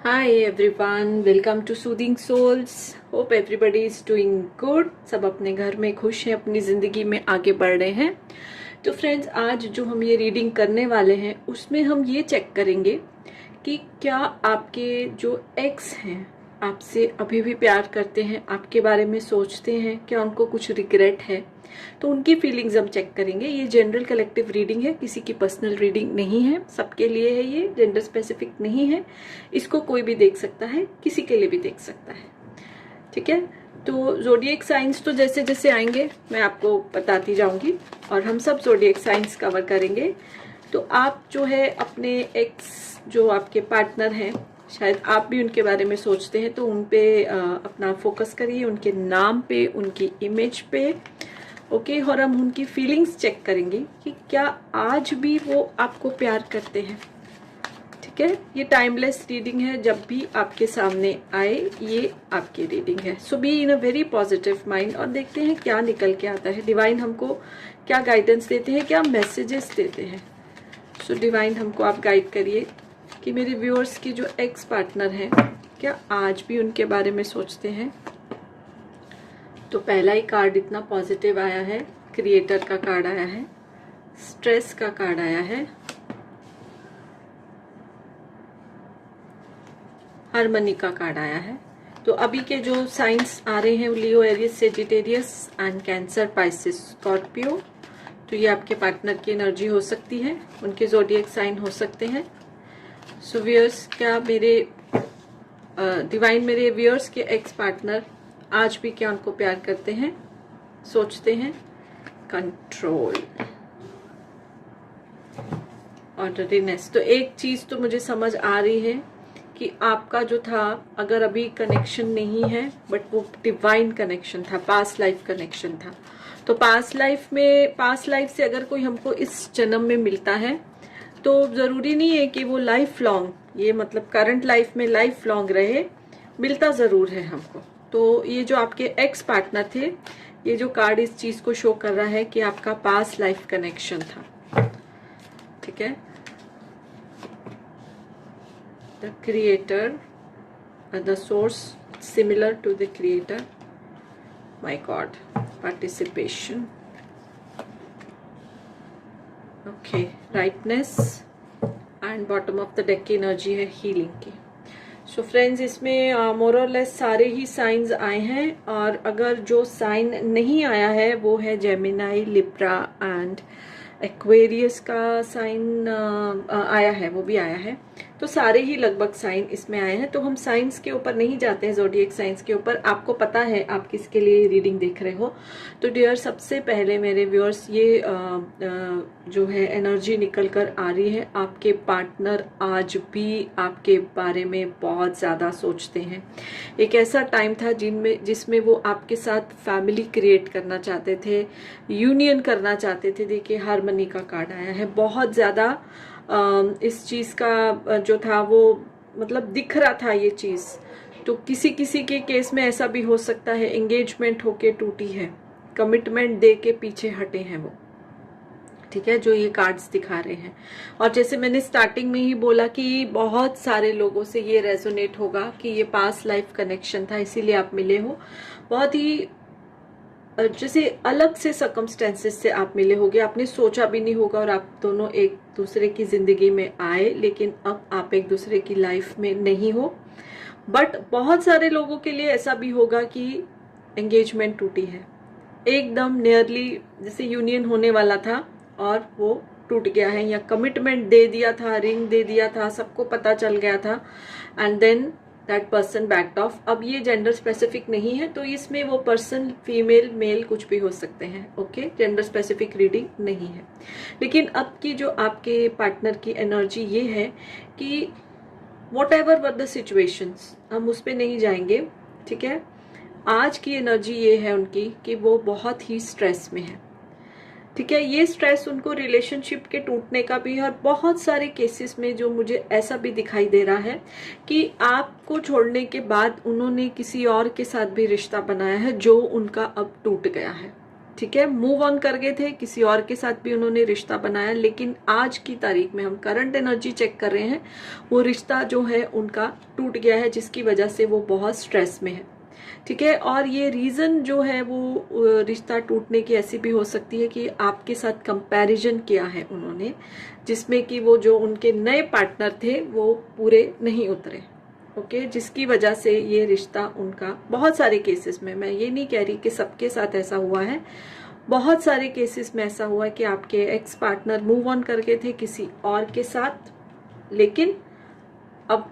Hi everyone, welcome to Soothing Souls. Hope everybody is doing good. सब अपने घर में खुश हैं, अपनी ज़िंदगी में आगे बढ़ रहे हैं. तो फ्रेंड्स, आज जो हम ये रीडिंग करने वाले हैं उसमें हम ये चेक करेंगे कि क्या आपके जो एक्स हैं आपसे अभी भी प्यार करते हैं, आपके बारे में सोचते हैं, क्या उनको कुछ रिग्रेट है. तो उनकी फीलिंग्स हम चेक करेंगे. ये जनरल कलेक्टिव रीडिंग है, किसी की पर्सनल रीडिंग नहीं है, सबके लिए है, ये जेंडर स्पेसिफिक नहीं है. इसको कोई भी देख सकता है, किसी के लिए भी देख सकता है. ठीक है. तो ज़ोडिएक साइंस तो जैसे जैसे आएंगे मैं आपको बताती जाऊंगी और हम सब ज़ोडिएक साइंस कवर करेंगे. तो आप जो है अपने एक्स जो आपके पार्टनर हैं, शायद आप भी उनके बारे में सोचते हैं, तो उन पे अपना फोकस करिए, उनके नाम पे, उनकी इमेज पे. ओके. और हम उनकी फीलिंग्स चेक करेंगे कि क्या आज भी वो आपको प्यार करते हैं. ठीक है. ये टाइमलेस रीडिंग है, जब भी आपके सामने आए ये आपकी रीडिंग है. So be in a very positive mind और देखते हैं क्या निकल के आता है. डिवाइन हमको क्या गाइडेंस देते हैं, क्या मैसेजेस देते हैं. सो डिवाइन हमको आप गाइड करिए कि मेरे व्यूअर्स की जो एक्स पार्टनर हैं क्या आज भी उनके बारे में सोचते हैं. तो पहला ही कार्ड इतना पॉजिटिव आया है, क्रिएटर का कार्ड आया है, स्ट्रेस का कार्ड आया है, हार्मनी का कार्ड आया है. तो अभी के जो साइंस आ रहे हैं Leo, Aries, Sagittarius and Cancer, Pisces, Scorpio. तो ये आपके पार्टनर की एनर्जी हो सकती है, उनके ज़ोडिएक साइन हो सकते हैं. सो व्यूअर्स, क्या मेरे डिवाइन मेरे व्यूअर्स के एक्स पार्टनर आज भी क्या उनको प्यार करते हैं, सोचते हैं. कंट्रोल, ऑर्डरीनेस. तो एक चीज तो मुझे समझ आ रही है कि आपका जो था, अगर अभी कनेक्शन नहीं है बट वो डिवाइन कनेक्शन था, पास्ट लाइफ कनेक्शन था. तो पास्ट लाइफ से अगर कोई हमको इस जन्म में मिलता है तो जरूरी नहीं है कि वो लाइफ लॉन्ग, ये मतलब करंट लाइफ में लाइफ लॉन्ग रहे, मिलता जरूर है हमको. तो ये जो आपके एक्स पार्टनर थे, ये जो कार्ड इस चीज को शो कर रहा है कि आपका पास्ट लाइफ कनेक्शन था. ठीक है. The creator, the source similar to the creator. My god. Participation. Okay. Rightness and bottom of the deck की एनर्जी है हीलिंग की. सो फ्रेंड्स, इसमें मोर और लेस सारे ही साइंस आए हैं, और अगर जो साइन नहीं आया है वो है जेमिनाई, लिब्रा एंड एक्वेरियस का साइन आया है, वो भी आया है. तो सारे ही लगभग साइन इसमें आए हैं. तो हम साइंस के ऊपर नहीं जाते हैं, ज़ोडिएक साइंस के ऊपर. आपको पता है आप किसके लिए रीडिंग देख रहे हो. तो डियर, सबसे पहले मेरे व्यूअर्स, ये जो है एनर्जी निकल कर आ रही है, आपके पार्टनर आज भी आपके बारे में बहुत ज़्यादा सोचते हैं. एक ऐसा टाइम था जिसमें वो आपके साथ फैमिली क्रिएट करना चाहते थे, यूनियन करना चाहते थे. देखिए, हार्मनी का कार्ड आया है. बहुत ज़्यादा इस चीज़ का जो था वो मतलब दिख रहा था ये चीज़. तो किसी किसी के केस में ऐसा भी हो सकता है एंगेजमेंट होके टूटी है, कमिटमेंट दे के पीछे हटे हैं वो. ठीक है, जो ये कार्ड्स दिखा रहे हैं. और जैसे मैंने स्टार्टिंग में ही बोला कि बहुत सारे लोगों से ये रेजोनेट होगा कि ये पास्ट लाइफ कनेक्शन था, इसीलिए आप मिले हो. बहुत ही जैसे अलग से सर्कमस्टेंसेस से आप मिले होगे, आपने सोचा भी नहीं होगा, और आप दोनों एक दूसरे की जिंदगी में आए, लेकिन अब आप एक दूसरे की लाइफ में नहीं हो. बट बहुत सारे लोगों के लिए ऐसा भी होगा कि एंगेजमेंट टूटी है, एकदम नियरली जैसे यूनियन होने वाला था और वो टूट गया है, या कमिटमेंट दे दिया था, रिंग दे दिया था, सबको पता चल गया था, and then that person backed off. अब ये जेंडर स्पेसिफिक नहीं है, तो इसमें वो पर्सन फीमेल मेल कुछ भी हो सकते हैं. ओके. जेंडर स्पेसिफिक रीडिंग नहीं है. लेकिन अब की जो आपके पार्टनर की एनर्जी ये है कि what ever were the situations, हम उस पर नहीं जाएंगे. ठीक है. आज की एनर्जी ये है उनकी कि वो बहुत ही स्ट्रेस में है. ठीक है. ये स्ट्रेस उनको रिलेशनशिप के टूटने का भी है, और बहुत सारे केसेस में जो मुझे ऐसा भी दिखाई दे रहा है कि आपको छोड़ने के बाद उन्होंने किसी और के साथ भी रिश्ता बनाया है जो उनका अब टूट गया है. ठीक है, मूव ऑन कर गए थे, किसी और के साथ भी उन्होंने रिश्ता बनाया, लेकिन आज की तारीख में हम करंट एनर्जी चेक कर रहे हैं, वो रिश्ता जो है उनका टूट गया है, जिसकी वजह से वो बहुत स्ट्रेस में है। ठीक है, और ये रीजन जो है वो रिश्ता टूटने की ऐसी भी हो सकती है कि आपके साथ कंपैरिजन किया है उन्होंने, जिसमें कि वो जो उनके नए पार्टनर थे वो पूरे नहीं उतरे। ओके, जिसकी वजह से ये रिश्ता उनका, बहुत सारे केसेस में, मैं ये नहीं कह रही कि सबके साथ ऐसा हुआ है, बहुत सारे केसेस में ऐसा हुआ है कि आपके एक्स पार्टनर मूव ऑन कर गए थे किसी और के साथ, लेकिन अब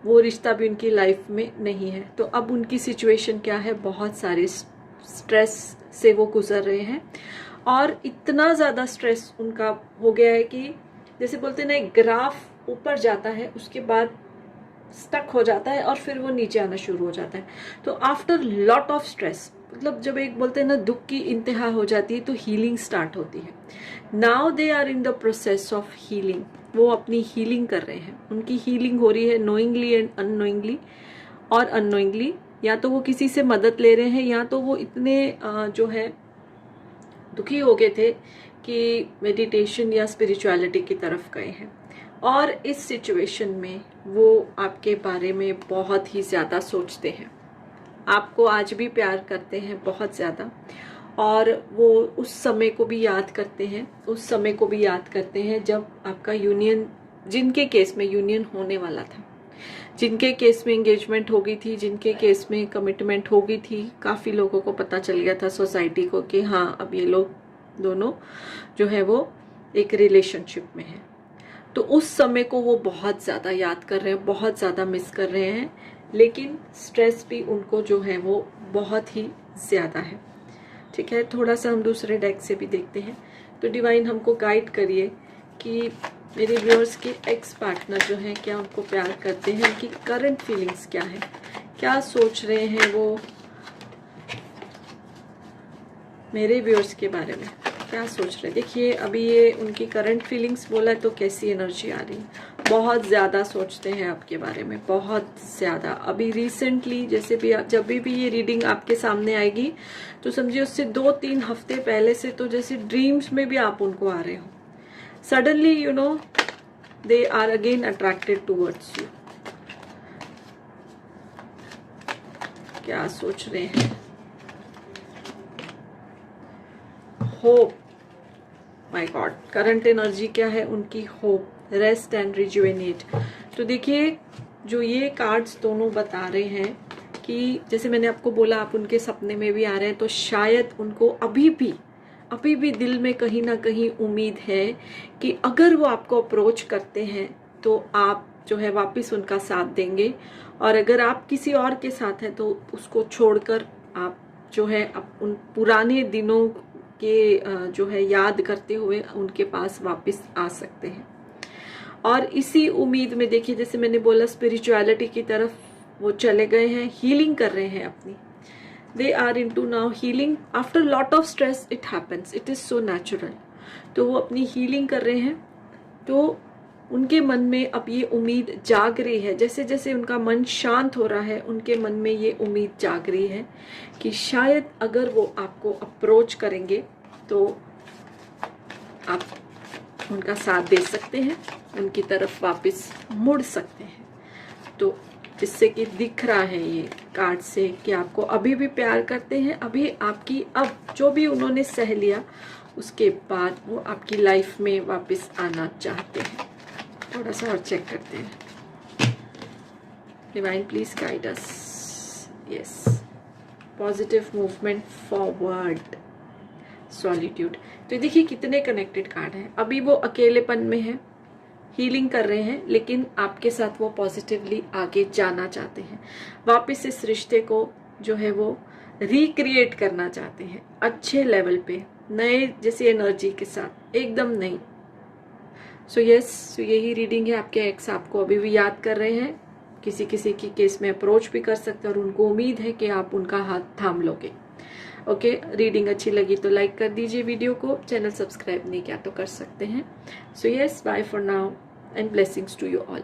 वो रिश्ता भी उनकी लाइफ में नहीं है। तो अब उनकी सिचुएशन क्या है, बहुत सारे स्ट्रेस से वो गुजर रहे हैं, और इतना ज़्यादा स्ट्रेस उनका हो गया है कि जैसे बोलते हैं ना, एक ग्राफ ऊपर जाता है, उसके बाद स्टक हो जाता है और फिर वो नीचे आना शुरू हो जाता है। तो आफ्टर लॉट ऑफ स्ट्रेस, मतलब जब एक बोलते हैं ना दुख की इंतहा हो जाती है, तो हीलिंग स्टार्ट होती है। Now they are in the process of healing, वो अपनी हीलिंग कर रहे हैं। उनकी हीलिंग हो रही है नोइंगली एंड अननोइंगली, और अननोइंगली या तो वो किसी से मदद ले रहे हैं, या तो वो इतने जो है दुखी हो गए थे कि मेडिटेशन या स्पिरिचुअलिटी की तरफ गए हैं, और इस सिचुएशन में वो आपके बारे में बहुत ही ज़्यादा सोचते हैं, आपको आज भी प्यार करते हैं बहुत ज़्यादा, और वो उस समय को भी याद करते हैं, उस समय को भी याद करते हैं जब आपका यूनियन, जिनके केस में यूनियन होने वाला था, जिनके केस में एंगेजमेंट हो गई थी, जिनके केस में कमिटमेंट हो गई थी, काफ़ी लोगों को पता चल गया था, सोसाइटी को, कि हाँ अब ये लोग दोनों जो है वो एक रिलेशनशिप में है। तो उस समय को वो बहुत ज़्यादा याद कर रहे हैं, बहुत ज़्यादा मिस कर रहे हैं, लेकिन स्ट्रेस भी उनको जो है वो बहुत ही ज़्यादा है। ठीक है, थोड़ा सा हम दूसरे डेक से भी देखते हैं। तो डिवाइन हमको गाइड करिए कि मेरे व्यूअर्स के एक्स पार्टनर जो हैं, क्या उनको प्यार करते हैं, उनकी करंट फीलिंग्स क्या है, क्या सोच रहे हैं वो मेरे व्यूअर्स के बारे में, क्या सोच रहे हैं। देखिए अभी ये उनकी करंट फीलिंग्स बोला है, तो कैसी एनर्जी आ रही है, बहुत ज़्यादा सोचते हैं आपके बारे में, बहुत ज़्यादा। अभी रिसेंटली जैसे भी जब भी ये रीडिंग आपके सामने आएगी, तो समझिए उससे 2-3 हफ्ते पहले से तो जैसे ड्रीम्स में भी आप उनको आ रहे हो, suddenly you know they are again attracted towards you. क्या सोच रहे हैं, hope, my god, current energy क्या है उनकी, होप, रेस्ट एंड रिजुवेनेट। तो देखिए जो ये कार्ड्स दोनों बता रहे हैं कि जैसे मैंने आपको बोला, आप उनके सपने में भी आ रहे हैं, तो शायद उनको अभी भी दिल में कहीं ना कहीं उम्मीद है कि अगर वो आपको अप्रोच करते हैं तो आप जो है वापस उनका साथ देंगे, और अगर आप किसी और के साथ हैं तो उसको छोड़कर आप जो है उन पुराने दिनों के जो है याद करते हुए उनके पास वापस आ सकते हैं। और इसी उम्मीद में देखिए, जैसे मैंने बोला, स्पिरिचुअलिटी की तरफ वो चले गए हैं, हीलिंग कर रहे हैं अपनी। They are into now healing after lot of stress, it happens, it is so natural. तो वो अपनी हीलिंग कर रहे हैं, तो उनके मन में अब ये उम्मीद जाग रही है, जैसे जैसे उनका मन शांत हो रहा है, उनके मन में ये उम्मीद जाग रही है कि शायद अगर वो आपको अप्रोच करेंगे तो आप उनका साथ दे सकते हैं, उनकी तरफ वापस मुड़ सकते हैं। तो जिससे कि दिख रहा है ये कार्ड से कि आपको अभी भी प्यार करते हैं, अभी आपकी, अब जो भी उन्होंने सह लिया उसके बाद वो आपकी लाइफ में वापस आना चाहते हैं। थोड़ा सा और चेक करते हैं। Divine please guide us. Yes, positive movement forward, solitude. तो देखिए कितने कनेक्टेड कार्ड हैं। अभी वो अकेलेपन में है, हीलिंग कर रहे हैं, लेकिन आपके साथ वो पॉजिटिवली आगे जाना चाहते हैं, वापस इस रिश्ते को जो है वो रिक्रिएट करना चाहते हैं, अच्छे लेवल पे, नए जैसी एनर्जी के साथ, एकदम नहीं। सो यस, यही रीडिंग है। आपके एक्स आपको अभी भी याद कर रहे हैं, किसी किसी की केस में अप्रोच भी कर सकते हैं, और उनको उम्मीद है कि आप उनका हाथ थाम लोगे। ओके, रीडिंग अच्छी लगी तो लाइक कर दीजिए वीडियो को, चैनल सब्सक्राइब नहीं किया तो कर सकते हैं। So yes, bye for now and blessings to you all.